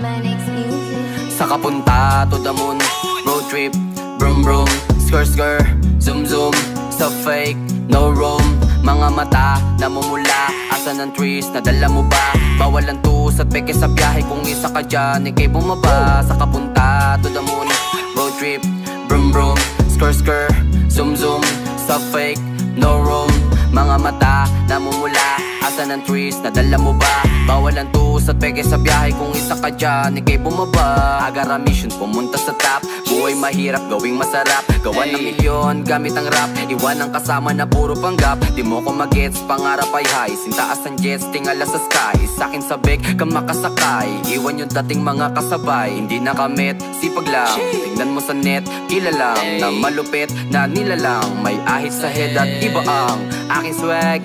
My next music. Saka punta to the moon, road trip, brum brum, skr skr, zoom zoom, sa fake, no room. Mga mata, namumula, asan ang trees, nadala mo ba? Bawal ang tus at peke sa biyahe, kung isa ka dyan, ikay bumaba. Saka punta to the moon, road trip, brum brum, skr skr, zoom zoom, sa fake, no room. Mga mata, namumula, asan ang trees, nadala mo ba? Bawal ang tus at peke sa biyahe, kung isa ka dyan, ikay bumaba. Agara mission, pumunta sa top, buhay mahirap, gawing masarap. Gawa ng milyon, gamit ang rap, iwan ang kasama na puro panggap. Di mo ko magets, pangarap ay high, sintaas ang jets, tingala sa sky. Sa'kin sabik, ka makasakay, iwan yung dating mga kasabay. Hindi nakamit, sipag lang, tingnan mo sa net, kilalang na malupit na nilalang. May ahit sa head at iba ang aking swag,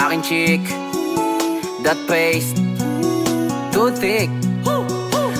aking chick, that paste, too thick.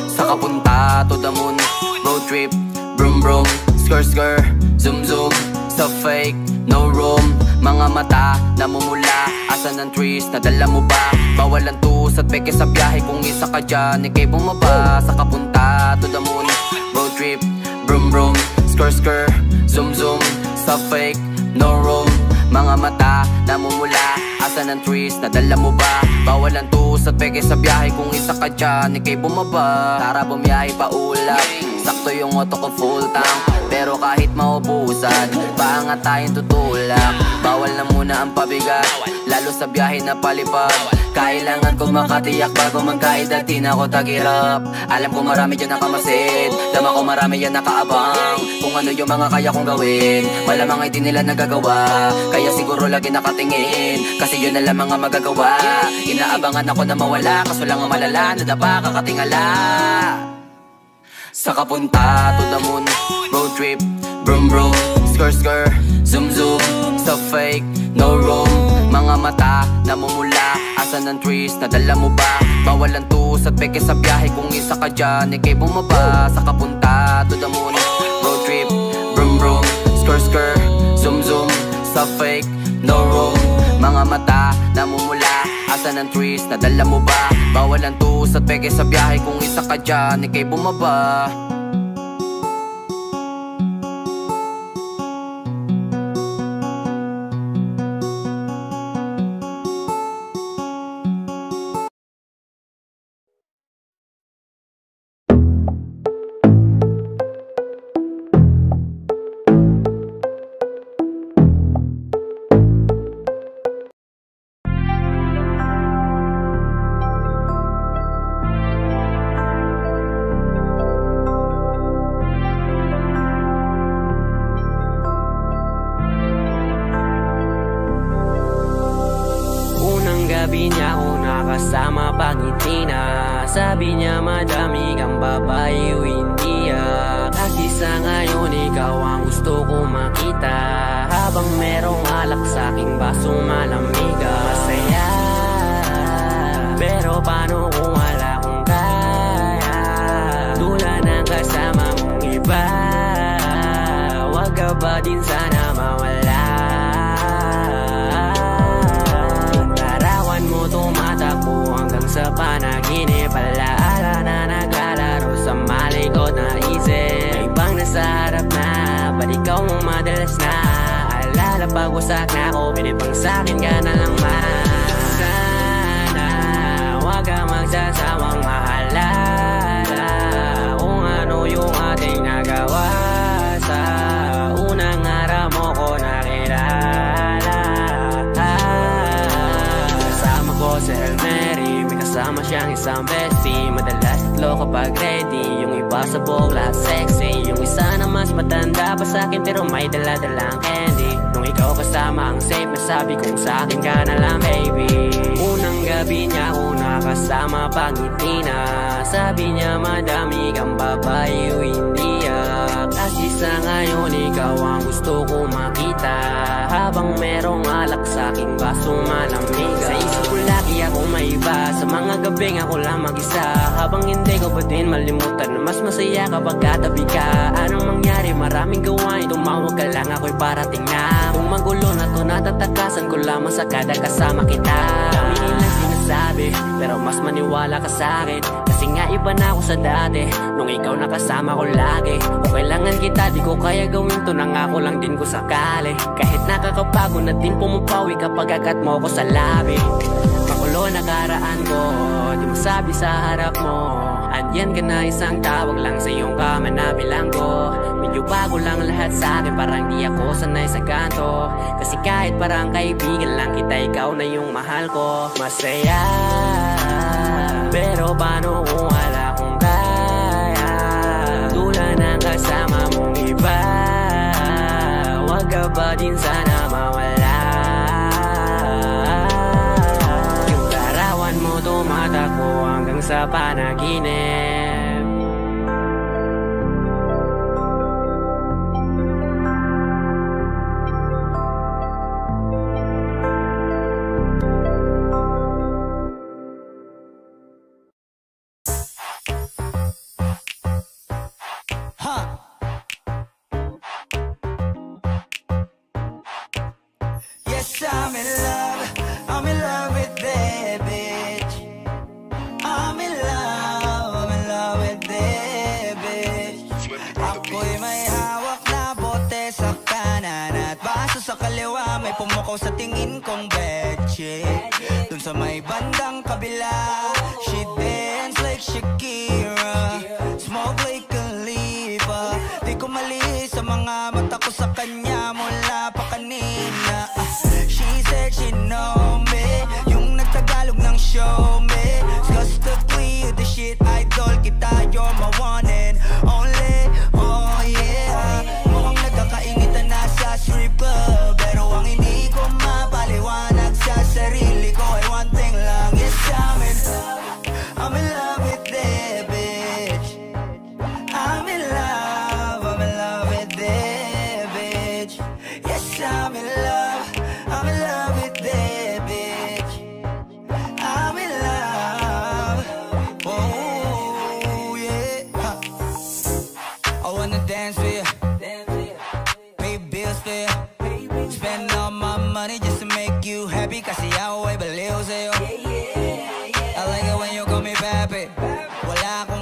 Saka punta to the moon, road trip, brum brum, skr skr, zoom zoom, sa fake, no room. Mga mata, namumula, asan ang trees, nadala mo ba? Bawal ang tus at peke sa biyahe, kung isa ka dyan, ikay bumaba. Saka punta to the moon, road trip, brum brum, skr skr, zoom zoom, sa fake, no room. Mga mata, namumula, asan ang trees, nadala mo ba? Bawal ang tus at peke sa biyahe, kung isa ka dyan, ikay bumaba. Tara bumiyahe pa ulap, sakto yung auto ko full tank. Pero kahit maubusan, paangat tayong tutulak. Bawal na muna ang pabigat, lalo sa biyahe na palipad. Kailangan ko makatiyak bago magkaid at di na ako tagirap. Alam ko marami dyan nakamasid, dama ko marami yan nakaabang. Kung ano yung mga kaya kong gawin, malamang ay di nila nagagawa. Kaya siguro lagi nakatingin, kasi yun na lang mga magagawa. Inaabangan ako na mawala, kaso lang ang malala, nadapa kakatingala. Saka punta to the moon, road trip, brum brum, skr skr, zoom zoom, sa fake, no room. Mga mata namumula, asan ang trees, nadala mo ba? Bawal ang tus at peke sa biyahe, kung isa ka dyan, ikay bumaba. Sa kapunta to the moon, road trip, brum brum, skr skr, zoom zoom, sa fake, no room. Mga mata namumula, asan ang trees, nadala mo ba? Bawal ang tus at peke sa biyahe, kung isa ka dyan, ikay bumaba. Gabi niya ako nakasama pangiti na. Sabi niya madami kang babae o hindi kasi sa ngayon ikaw ang gusto ko makita. Habang merong alak sa aking basong malamig, masaya. Pero paano kung wala akong kaya? Tulad ng kasama mong iba, wag ka ba din sana mawala? Tumatakbo hanggang sa panaginip, alaala na naglalaro sa malikot na isip. Ibang nasa harap na, ba't ikaw mong madalas na? Alala pag wasak na ako, pinipang sa'kin ka na lang man. Sana wag ka magsasawang mahalala kung ano yung ating nagawa. Sa unang araw mo ko nakilala. Si Hail Mary, may kasama siyang isang bestie. Madalas tatlo kapag ready, yung iba sa buhok lahat sexy. Yung isa na mas matanda pa sa'kin pero may dala-dalang candy. Nung ikaw kasama ang safe, nasabi kong sa'kin ka na lang baby. Unang gabi niya ako nakasama pangiti na. Sabi niya madami kang babae o hindi kasi sa ngayon ikaw ang gusto ko makita. Habang merong alak sa'king basong malamig, sa isip ko lagi ako may iba. Sa mga gabing ako lang mag-isa. Habang hindi ko ba din malimutan na mas masaya kapag katabi ka. Anong mangyari, maraming gawain, tumawag ka lang ako'y parating na. Kung magulo na to, natatakasan ko lamang sa kada kasama kita. Dami nilang sinasabi, pero mas maniwala ka sa'kin. Kasi nga iba na ako sa dati, nung ikaw nakasama ko lagi. Kung kailangan kita, di ko kaya gawin to, nangako lang din ko sakali. Kahit nakakabago na din pumapawi kapag agat mo ko sa labi. Makulo na karaan ko, di mo sabi sa harap mo. Andyan ka na, isang tawag lang sa iyong kama na bilanggo. Medyo bago lang lahat sa akin, parang di ako sanay sa ganto. Kasi kahit parang kaibigan lang kita, ikaw na yung mahal ko. Masaya, pero paano kung wala akong kaya? Tulad ng kasama mong iba, wag ka ba din sana mawala? Yung larawan mo tumatakbo hanggang sa panaginip. I'm in love with that bitch. I'm in love with that bitch. Ako'y may hawak na bote sa kanan at baso sa kaliwa, may pumukaw sa tingin kong betche. Dun sa may bandang kabila, she dance like Shakira, smoke like Khalifa. Di ko mali sa mga mata ko sa kanya mula pa kanina. She said she know me, yung nagtagalog ng show me. Disgustingly, you the shit idol kita, you're my one and only. Oh yeah, mukhang nagkakainitan na sa strip club, pero ang hindi ko mapaliwanag sa sarili ko ay one thing lang. Yes, I'm in love with that bitch.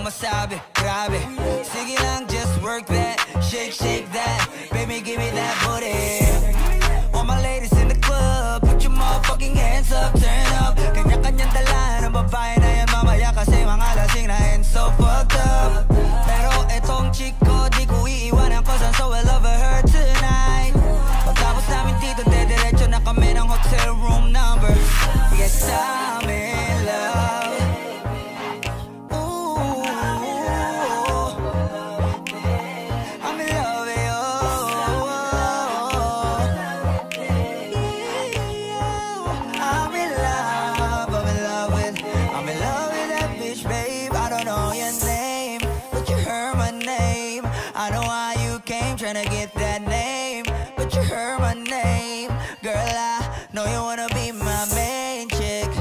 masabi, grabe. Sige lang, just work that, shake, shake that. Baby, give me that booty. All my ladies in the club, put your motherfucking hands up, turn up. Kanya-kanyang dala ng babae na yan mamaya kasi mga lasing na and so fucked up. Pero etong chick ko, di ko iiwanan cause I'm so in love with her tonight. Pagkapos namin dito, dediretso na kami ng hotel room number. Yes, I'm in love. Ooh, I'm in love with you. I'm in love, I'm in love with that bitch, babe. I don't know your name, but you heard my name. I know why you came, tryna get that name, but you heard my name. Girl, I know you wanna be my main chick,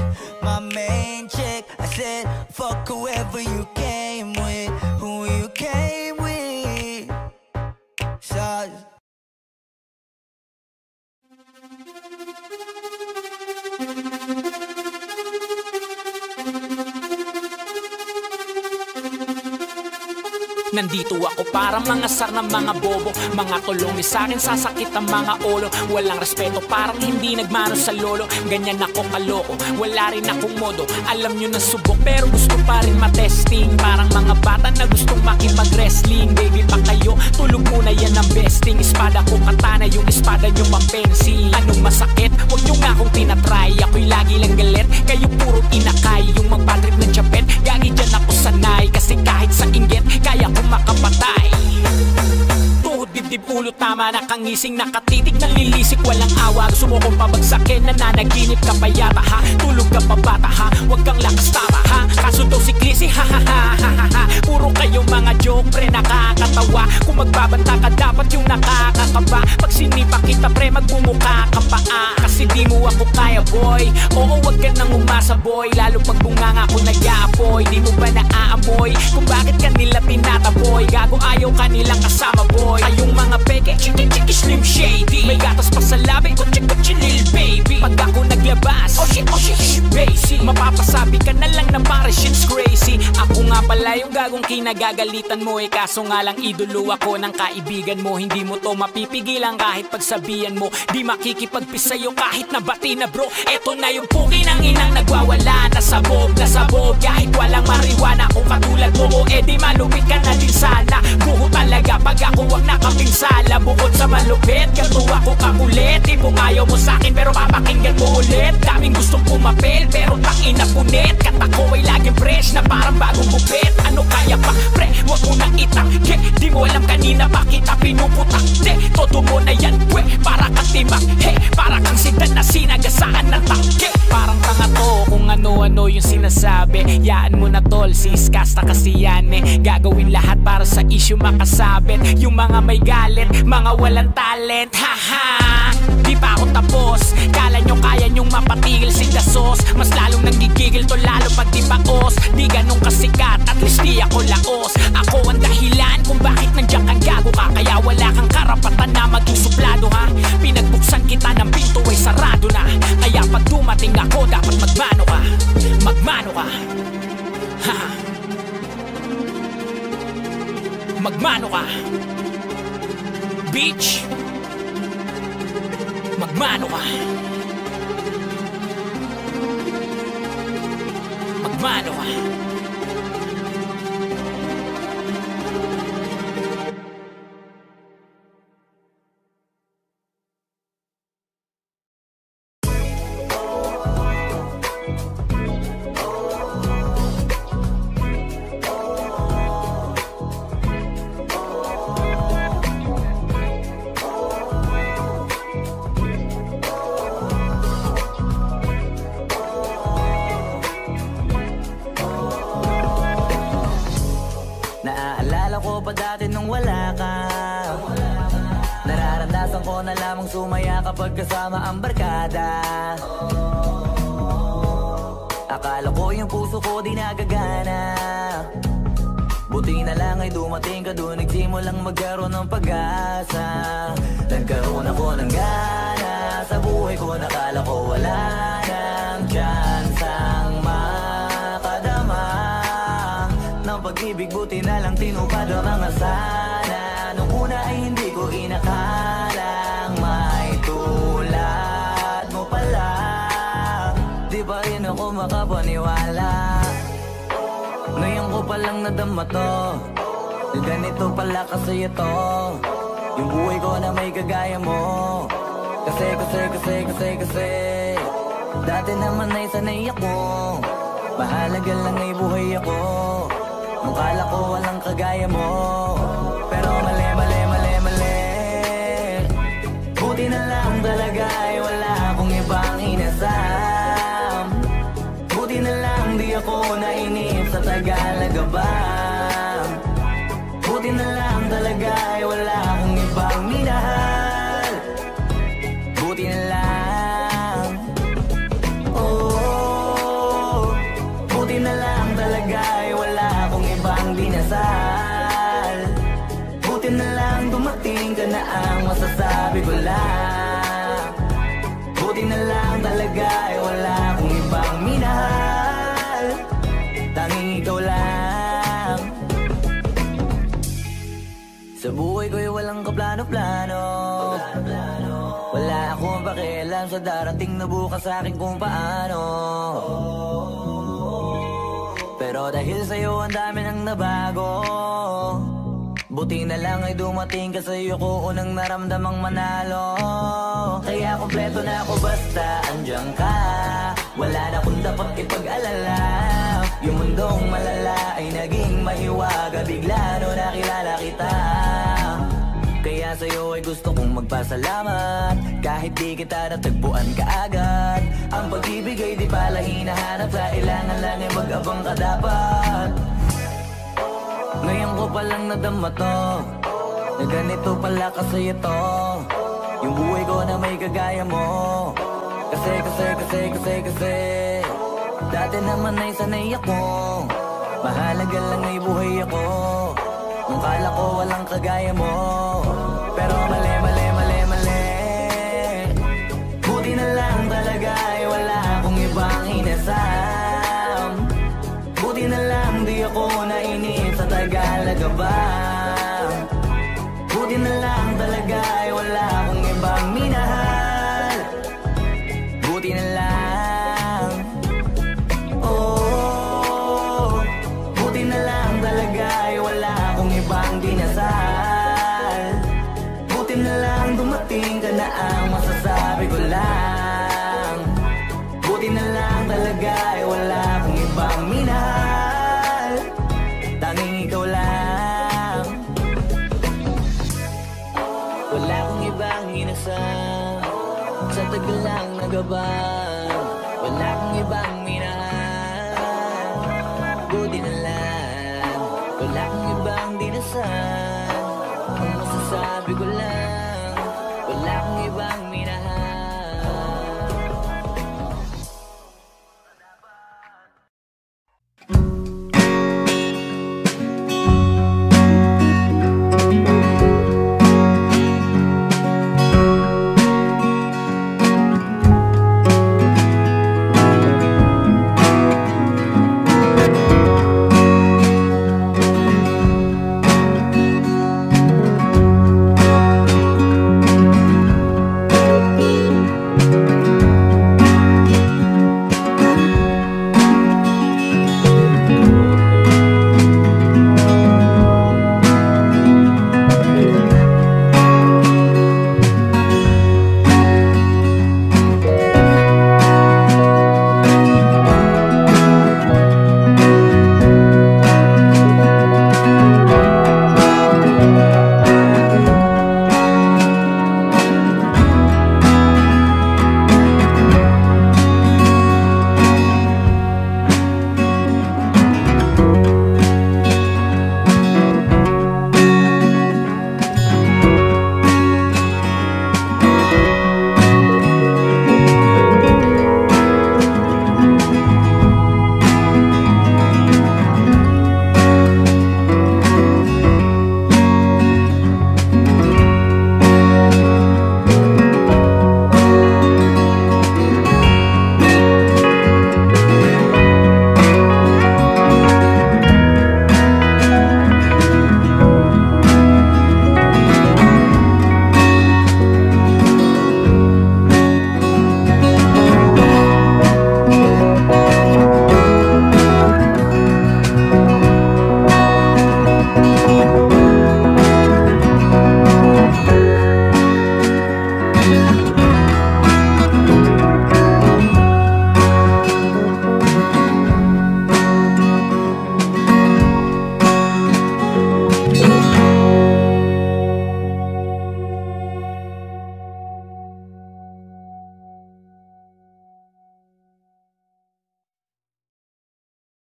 my main chick. I said, fuck whoever you came with, who you came with. So Nandito ako para mga sar ng mga bobo, mga tulong ni sa'kin sasakit ang mga ulo. Walang respeto, parang hindi nagmano sa lolo. Ganyan ako kaloko, wala rin akong modo. Alam nyo na subok, pero gusto pa rin matesting. Parang mga bata na gustong makipag-wrestling. Baby pa kayo, tulog muna yan ang besting. Espada ko katana, yung espada nyo mampensi. Anong masakit? Huwag nyo nga akong tinatry. Ako'y lagi lang galit, kayo puro inakay. Yung magpatrip ng chapet, gagi dyan ako sanay. Kasi kahit sa inggit, kaya ko makapatay. Tuhod, dibdib, ulo, tama na kangising. Nakatitig ng lilisik, walang awa. Gusto mo kong pabagsakin, nananaginip ka pa yata ha. Tulog ka pa bata ha, huwag kang lakas tama ha. Kaso daw si Clissy ha ha ha ha ha. Puro kayong mga joke pre, nakakatawa. Kung magbabanta ka dapat yung nakakakaba. Pag sinipa kita pre, magbumuka ka pa kasi di mo ako kaya boy. Oo, wag ka nang umasa boy. Lalo pag bunganga ko nag-aapoy. Di mo ba naaamoy kung bakit kanila tinataboy? Gago ayaw kanilang kasama boy. Kayong mga peke, chiki-chiki slim shady. May gatas pa sa labi, kutsi-kutsi lil baby. Pag ako naglabas, oh shit, basic. Mapapasabi ka na lang na pare shit's crazy. Ako nga pala yung gagong kinagagalitan mo. Kaso nga lang idolo ako ng kaibigan mo. Hindi mo to mapipigilan kahit pagsabihan mo. Di makikipagpis sa'yo kahit nabati na bro. Eto na yung pugi ng inang nagwawala. Nasabog, kahit walang mariwana. Kung katulad mo o edi malupit ka na din sana. Buho talaga pag ako wag nakapinsala. Bukod sa malupit, ganto ako kakulit. Di mo ayaw mo sa'kin pero papakinggan mo ulit. Daming gustong pumapel pero takina punit. Katako ay laging fresh na parang bagong bupit. Ano kaya pa pre, wag mo nang itangke. Di mo alam kanina pa kita pinuputak. De, todo mo na yan pwe, para kang timak. He, para kang sidan na sinagasaan ng tangke. Parang tanga to kung ano-ano yung sinasabi. Yaan mo na tol, siskasta kasi yan eh. Gagawin lahat para sa issue makasabit. Yung mga may galit, mga walang talent. Haha, di pa ako tapos. Kala nyo kaya nyong mapatigil si Dasos. Mas lalong nanggigigil to lalo pag di baos. Di ganun kasikat, at least di ako laos. Ako ang dahilan kung bakit nandiyan kang gago ka. Kaya wala kang karapatan na maging suplado ha. Pinagbuksan kita ng pinto ay sarado na. Kaya pag dumating ako dapat magmano ka. Magmano ka. Ha. Magmano ka. Bitch. Magmano ka. Magmano ka. Sumaya kapag kasama ang barkada. Akala ko yung puso ko di nagagana. Buti na lang ay dumating ka doon. Nagsimulang magkaroon ng pag-asa. Nagkaroon ako ng gana. Sa buhay ko nakala ko wala nang tsansang makadama ng pag-ibig, buti na lang tinupad ang mga sana. Nung una ay hindi ko inakalang may tulad mo pala. Di pa rin ako makapaniwala. Ngayon ko palang nadama to, na ganito pala kasi ito, yung buhay ko na may kagaya mo. Kasi dati naman ay sanay ako, mahalaga lang ay buhay ako. Nung kala ko walang kagaya mo, pero mali. Buti na lang talaga ay wala akong ibang inasam. Buti na lang di ako nainip sa Tagalaga ba. Buti na lang talaga ay wala akong ibang minahal. Buti na lang, oh, buti na lang talaga ay wala akong ibang dinasal. Buti na lang dumating ka na ang masasabi ko lang. Buti na lang talaga ay wala akong ibang minahal. Tanging ikaw lang. Sa buhay ko'y walang kaplano-plano. Wala akong pakialam sa darating na bukas sa akin kung paano. Pero dahil sa'yo ang dami nang nabago. Buti na lang ay dumating ka sa'yo ko unang naramdamang manalo. Kaya kompleto na ako basta andyan ka. Wala na akong dapat ipag-alala. Yung mundong malala ay naging mahiwaga bigla no nakilala kita. Kaya sa'yo ay gusto kong magpasalamat. Kahit di kita natagpuan kaagad. Ang pag-ibig ay di pala hinahanap. Kailangan lang ay mag-abang ka dapat. Ngayon ko palang nadama to, na ganito pala kasi ito, yung buhay ko na may kagaya mo. Kasi dati naman ay sanay ako, mahalaga lang ay buhay ako. Nung kala ko walang kagaya mo, pero mali. Buti na lang talaga ay wala akong ibang inasam. Buti na lang di ako nainip sa Tagalaga ba. Buti na lang talaga ay wala akong ibang minahal. Buti na lang, oh, buti na lang talaga ay wala akong ibang dinasal. Buti na lang dumating ka na ang masasabi ko lang. Buti na lang talaga ay wala akong ibang minahal. Tanging ikaw lang. Wala akong ibang inasam, sa tagal lang nagaba.